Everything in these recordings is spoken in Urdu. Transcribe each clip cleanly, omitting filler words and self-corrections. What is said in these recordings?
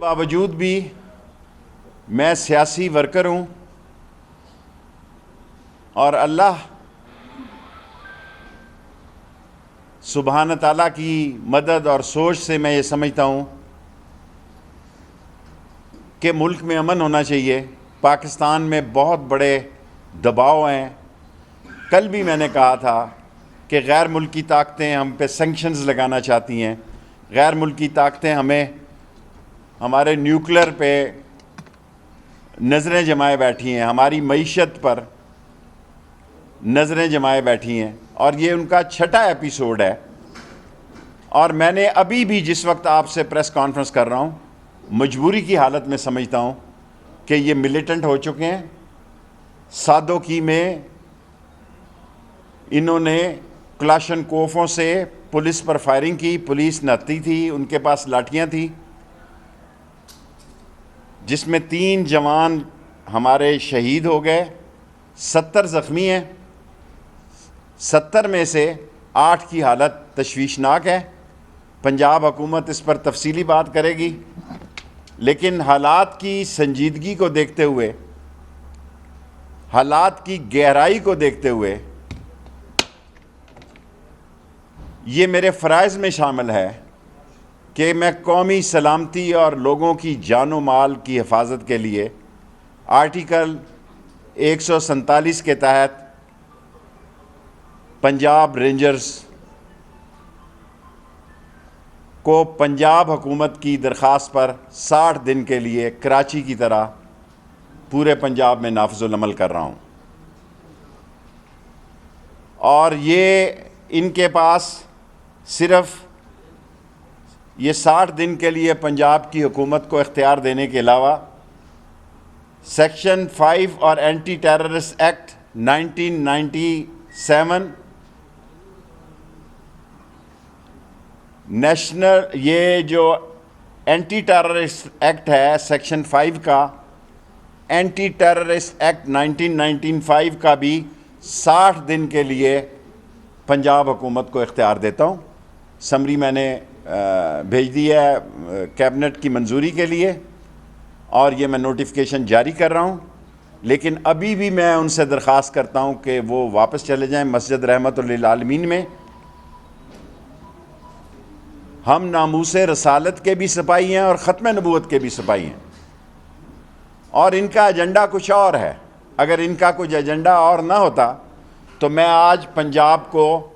باوجود بھی میں سیاسی ورکر ہوں اور اللہ سبحانہ تعالیٰ کی مدد اور سوچ سے میں یہ سمجھتا ہوں کہ ملک میں امن ہونا چاہیے. پاکستان میں بہت بڑے دباؤ ہیں. کل بھی میں نے کہا تھا کہ غیر ملکی طاقتیں ہم پہ سینکشنز لگانا چاہتی ہیں. غیر ملکی طاقتیں ہمیں ہمارے نیوکلر پہ نظریں جمائے بیٹھی ہیں, ہماری معیشت پر نظریں جمائے بیٹھی ہیں, اور یہ ان کا چھٹا ایپیسوڈ ہے. اور میں نے ابھی بھی جس وقت آپ سے پریس کانفرنس کر رہا ہوں مجبوری کی حالت میں سمجھتا ہوں کہ یہ ملیٹنٹ ہو چکے ہیں. سادوکی میں انہوں نے کلاشن کوفوں سے پولیس پر فائرنگ کی. پولیس نہتی تھی, ان کے پاس لاٹھیاں تھیں, جس میں 3 جوان ہمارے شہید ہو گئے, 70 زخمی ہیں. 70 میں سے 8 کی حالت تشویشناک ہے. پنجاب حکومت اس پر تفصیلی بات کرے گی, لیکن حالات کی سنجیدگی کو دیکھتے ہوئے, حالات کی گہرائی کو دیکھتے ہوئے یہ میرے فرائض میں شامل ہے کہ میں قومی سلامتی اور لوگوں کی جان و مال کی حفاظت کے لیے آرٹیکل 147 کے تحت پنجاب رینجرز کو پنجاب حکومت کی درخواست پر 60 دن کے لیے کراچی کی طرح پورے پنجاب میں نافذ العمل کر رہا ہوں. اور یہ ان کے پاس صرف یہ 60 دن کے لیے پنجاب کی حکومت کو اختیار دینے کے علاوہ سیکشن 5 اور اینٹی ٹیررسٹ ایکٹ 1997 نیشنل, یہ جو اینٹی ٹیررسٹ ایکٹ ہے سیکشن 5 کا, اینٹی ٹیررسٹ ایکٹ 1995 کا بھی 60 دن کے لیے پنجاب حکومت کو اختیار دیتا ہوں. سمری میں نے بھیج دی ہے کیبنٹ کی منظوری کے لیے, اور یہ میں نوٹیفیکیشن جاری کر رہا ہوں. لیکن ابھی بھی میں ان سے درخواست کرتا ہوں کہ وہ واپس چلے جائیں مسجد رحمت للعالمین میں. ہم ناموس رسالت کے بھی سپاہی ہیں اور ختم نبوت کے بھی سپاہی ہیں, اور ان کا ایجنڈا کچھ اور ہے. اگر ان کا کچھ ایجنڈا اور نہ ہوتا تو میں آج پنجاب کو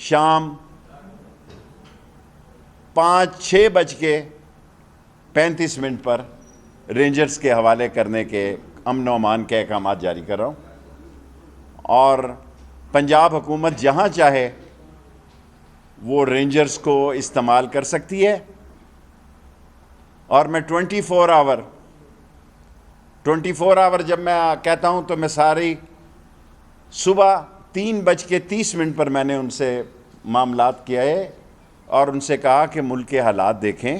شام 5:35 پر رینجرز کے حوالے کرنے کے امن و امان کے احکامات جاری کر رہا ہوں, اور پنجاب حکومت جہاں چاہے وہ رینجرز کو استعمال کر سکتی ہے. اور میں 24 آور جب میں کہتا ہوں تو میں ساری صبح 3:30 پر میں نے ان سے معاملات کیا ہے اور ان سے کہا کہ ملک کے حالات دیکھیں.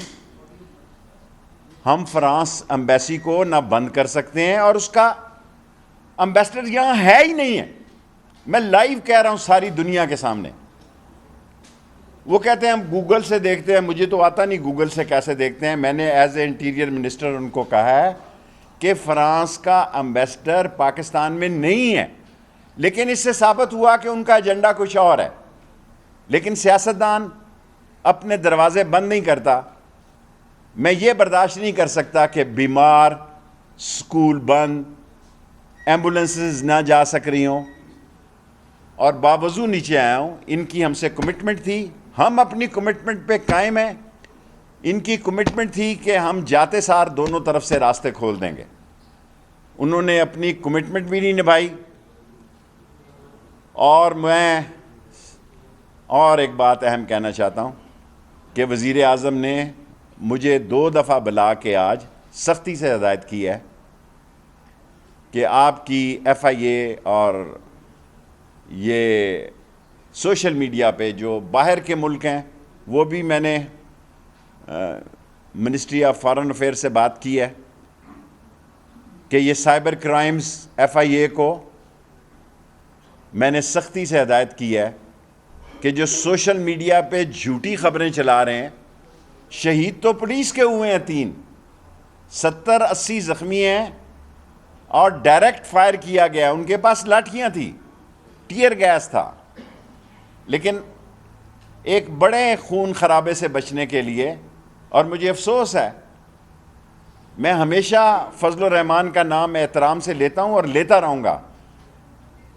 ہم فرانس ایمبیسی کو نہ بند کر سکتے ہیں, اور اس کا ایمبیسڈر یہاں ہے ہی نہیں ہے. میں لائیو کہہ رہا ہوں ساری دنیا کے سامنے. وہ کہتے ہیں ہم گوگل سے دیکھتے ہیں, مجھے تو آتا نہیں گوگل سے کیسے دیکھتے ہیں. میں نے ایز اے انٹیریئر منسٹر ان کو کہا ہے کہ فرانس کا ایمبیسڈر پاکستان میں نہیں ہے, لیکن اس سے ثابت ہوا کہ ان کا ایجنڈا کچھ اور ہے. لیکن سیاستدان اپنے دروازے بند نہیں کرتا. میں یہ برداشت نہیں کر سکتا کہ بیمار, سکول بند, ایمبولنسز نہ جا سک رہی ہوں, اور باوضو نیچے آیا ہوں. ان کی ہم سے کمٹمنٹ تھی, ہم اپنی کمٹمنٹ پہ قائم ہیں. ان کی کمٹمنٹ تھی کہ ہم جاتے سار دونوں طرف سے راستے کھول دیں گے. انہوں نے اپنی کمٹمنٹ بھی نہیں نبھائی. اور میں اور ایک بات اہم کہنا چاہتا ہوں کہ وزیر اعظم نے مجھے 2 دفعہ بلا کے آج سختی سے ہدایت کی ہے کہ آپ کی FIA اور یہ سوشل میڈیا پہ جو باہر کے ملک ہیں, وہ بھی میں نے منسٹری آف فارن افیئر سے بات کی ہے کہ یہ سائبر کرائمز FIA کو میں نے سختی سے ہدایت کی ہے کہ جو سوشل میڈیا پہ جھوٹی خبریں چلا رہے ہیں شہید تو پولیس کے ہوئے ہیں 3، 70-80 زخمی ہیں اور ڈائریکٹ فائر کیا گیا. ان کے پاس لاٹھیاں تھیں، ٹیئر گیس تھا. لیکن ایک بڑے خون خرابے سے بچنے کے لیے، اور مجھے افسوس ہے، میں ہمیشہ فضل الرحمان کا نام احترام سے لیتا ہوں اور لیتا رہوں گا،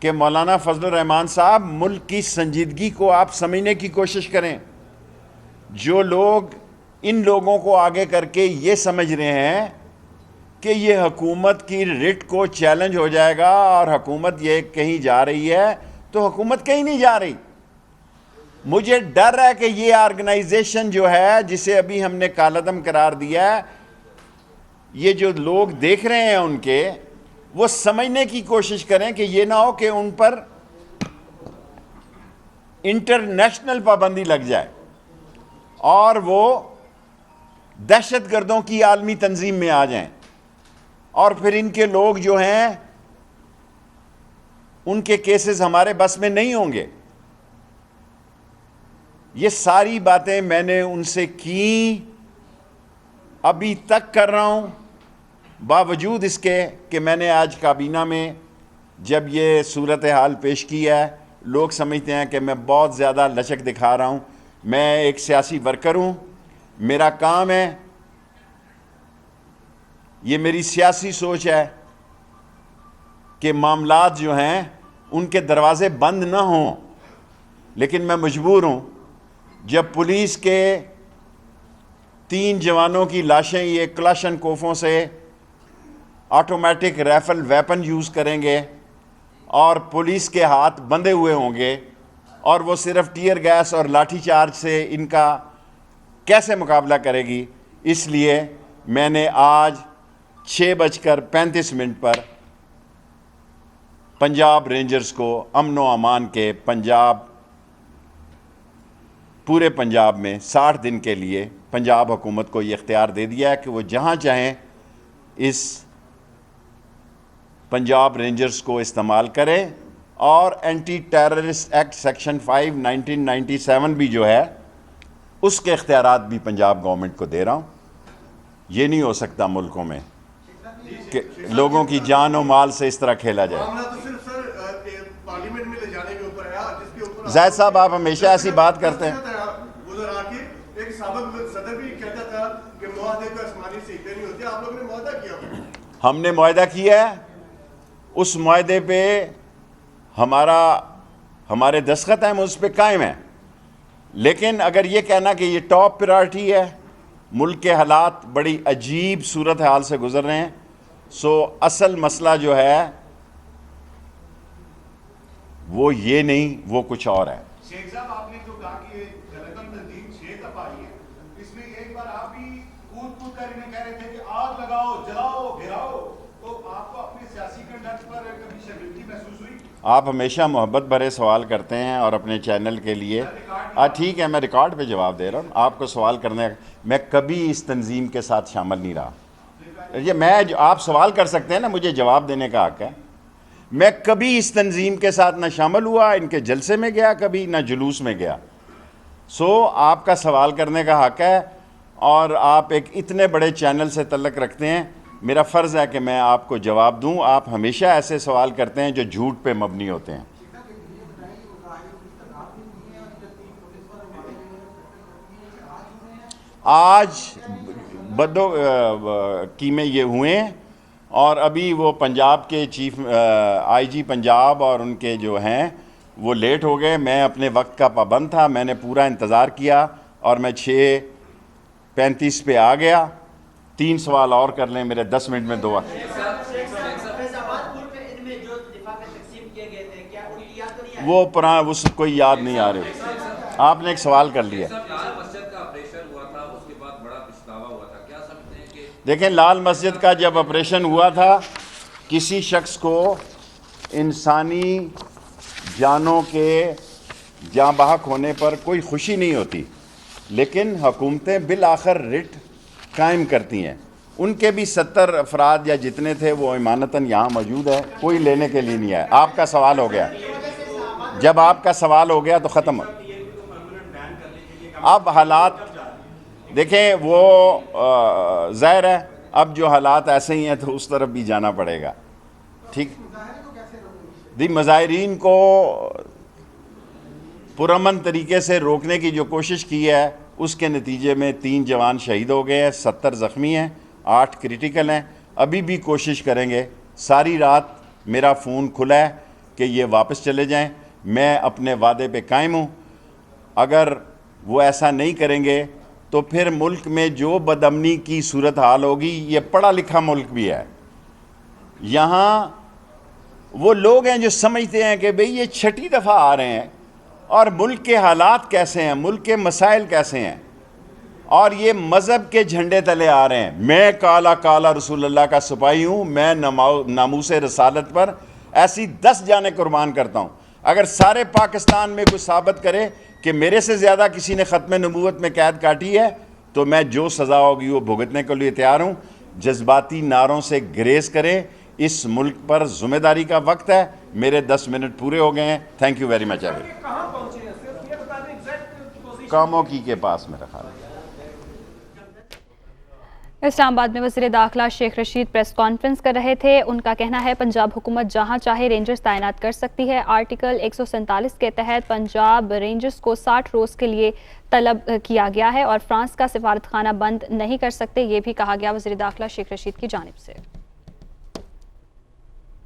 کہ مولانا فضل الرحمان صاحب ملک کی سنجیدگی کو آپ سمجھنے کی کوشش کریں. جو لوگ ان لوگوں کو آگے کر کے یہ سمجھ رہے ہیں کہ یہ حکومت کی رٹ کو چیلنج ہو جائے گا اور حکومت یہ کہیں جا رہی ہے، تو حکومت کہیں نہیں جا رہی. مجھے ڈر ہے کہ یہ آرگنائزیشن جو ہے جسے ابھی ہم نے کالعدم قرار دیا ہے، یہ جو لوگ دیکھ رہے ہیں ان کے، وہ سمجھنے کی کوشش کریں کہ یہ نہ ہو کہ ان پر انٹرنیشنل پابندی لگ جائے اور وہ دہشت گردوں کی عالمی تنظیم میں آ جائیں، اور پھر ان کے لوگ جو ہیں ان کے کیسز ہمارے بس میں نہیں ہوں گے. یہ ساری باتیں میں نے ان سے کی، ابھی تک کر رہا ہوں، باوجود اس کے کہ میں نے آج کابینہ میں جب یہ صورتحال پیش کی ہے، لوگ سمجھتے ہیں کہ میں بہت زیادہ لچک دکھا رہا ہوں. میں ایک سیاسی ورکر ہوں، میرا کام ہے، یہ میری سیاسی سوچ ہے کہ معاملات جو ہیں ان کے دروازے بند نہ ہوں. لیکن میں مجبور ہوں، جب پولیس کے 3 جوانوں کی لاشیں یہ کلاشن کوفوں سے آٹومیٹک رائفل ویپن یوز کریں گے اور پولیس کے ہاتھ بندھے ہوئے ہوں گے، اور وہ صرف ٹیئر گیس اور لاٹھی چارج سے ان کا کیسے مقابلہ کرے گی. اس لیے میں نے آج 6:35 پر پنجاب رینجرز کو امن و امان کے پورے پنجاب میں 60 دن کے لیے پنجاب حکومت کو یہ اختیار دے دیا ہے کہ وہ جہاں چاہیں اس پنجاب رینجرز کو استعمال کریں. اور اینٹی ٹیررسٹ ایکٹ سیکشن 5 1997 بھی جو ہے اس کے اختیارات بھی پنجاب گورنمنٹ کو دے رہا ہوں. یہ نہیں ہو سکتا ملکوں میں کہ لوگوں کی جان و مال سے اس طرح کھیلا جائے. زاہد صاحب آپ ہمیشہ ایسی بات کرتے ہیں. ہم نے معاہدہ کیا ہے، اس معاہدے پہ ہمارے دستخط ہیں، ہم اس پہ قائم ہیں. لیکن اگر یہ کہنا کہ یہ ٹاپ پرائرٹی ہے، ملک کے حالات بڑی عجیب صورتحال سے گزر رہے ہیں، سو اصل مسئلہ جو ہے وہ یہ نہیں، وہ کچھ اور ہے. شیخ صاحب آپ نے جو کہا کہ جنگل تنظیم 6 دفعہ آئی ہے، اس میں ایک بار آپ بھی کود کر انہیں کہہ رہے تھے کہ آگ لگاؤ، جلاؤ، گھراؤ، تو آپ کو اپنے سیاسی کنڈکٹ پر کبھی شرمندگی محسوس ہوئی؟ آپ ہمیشہ محبت بھرے سوال کرتے ہیں اور اپنے چینل کے لیے ٹھیک ہے، میں ریکارڈ پہ جواب دے رہا ہوں. آپ کو سوال کرنے، میں کبھی اس تنظیم کے ساتھ شامل نہیں رہا. یہ آپ سوال کر سکتے ہیں نا، مجھے جواب دینے کا حق ہے. میں کبھی اس تنظیم کے ساتھ نہ شامل ہوا، ان کے جلسے میں گیا کبھی، نہ جلوس میں گیا. سو آپ کا سوال کرنے کا حق ہے، اور آپ ایک اتنے بڑے چینل سے تعلق رکھتے ہیں، میرا فرض ہے کہ میں آپ کو جواب دوں. آپ ہمیشہ ایسے سوال کرتے ہیں جو جھوٹ پہ مبنی ہوتے ہیں. آج بدو قیمے یہ ہوئے ہیں، اور ابھی وہ پنجاب کے چیف آئی جی پنجاب اور ان کے جو ہیں وہ لیٹ ہو گئے. میں اپنے وقت کا پابند تھا، میں نے پورا انتظار کیا اور میں 6:35 پہ آ گیا. 3 سوال اور کر لیں، میرے 10 منٹ میں 2. وہ اس کوئی یاد نہیں آ رہے. آپ نے ایک سوال کر لیا. دیکھیں، لال مسجد کا جب آپریشن ہوا تھا، کسی شخص کو انسانی جانوں کے جاں بحق ہونے پر کوئی خوشی نہیں ہوتی، لیکن حکومتیں بالآخر رٹ قائم کرتی ہیں. ان کے بھی 70 افراد یا جتنے تھے وہ امانتاً یہاں موجود ہے، کوئی لینے کے لیے نہیں آیا. آپ کا سوال ہو گیا، جب آپ کا سوال ہو گیا تو ختم. اب حالات دیکھیں وہ ظاہر ہے اب جو حالات ایسے ہی ہیں تو اس طرف بھی جانا پڑے گا. ٹھیک مظاہرین کو پرامن طریقے سے روکنے کی جو کوشش کی ہے اس کے نتیجے میں 3 جوان شہید ہو گئے ہیں, 70 زخمی ہیں, 8 کریٹیکل ہیں. ابھی بھی کوشش کریں گے. ساری رات میرا فون کھلا ہے کہ یہ واپس چلے جائیں. میں اپنے وعدے پہ قائم ہوں. اگر وہ ایسا نہیں کریں گے تو پھر ملک میں جو بدامنی کی صورتحال ہوگی, یہ پڑھا لکھا ملک بھی ہے, یہاں وہ لوگ ہیں جو سمجھتے ہیں کہ بھئی یہ 6ٹھی دفعہ آ رہے ہیں اور ملک کے حالات کیسے ہیں, ملک کے مسائل کیسے ہیں, اور یہ مذہب کے جھنڈے تلے آ رہے ہیں. میں کالا کالا رسول اللہ کا سپاہی ہوں, میں ناموس رسالت پر ایسی 10 جانیں قربان کرتا ہوں. اگر سارے پاکستان میں کوئی ثابت کرے کہ میرے سے زیادہ کسی نے ختم نبوت میں قید کاٹی ہے تو میں جو سزا ہوگی وہ بھگتنے کے لیے تیار ہوں. جذباتی نعروں سے گریز کریں. اس ملک پر ذمہ داری کا وقت ہے. میرے 10 منٹ پورے ہو گئے ہیں. Thank you very much. کاموں کے پاس میرا خیال ہے. اسلام آباد میں وزیر داخلہ شیخ رشید پریس کانفرنس کر رہے تھے. ان کا کہنا ہے پنجاب حکومت جہاں چاہے رینجرز تعینات کر سکتی ہے. آرٹیکل 147 کے تحت پنجاب رینجرز کو 60 روز کے لیے طلب کیا گیا ہے اور فرانس کا سفارت خانہ بند نہیں کر سکتے. یہ بھی کہا گیا وزیر داخلہ شیخ رشید کی جانب سے.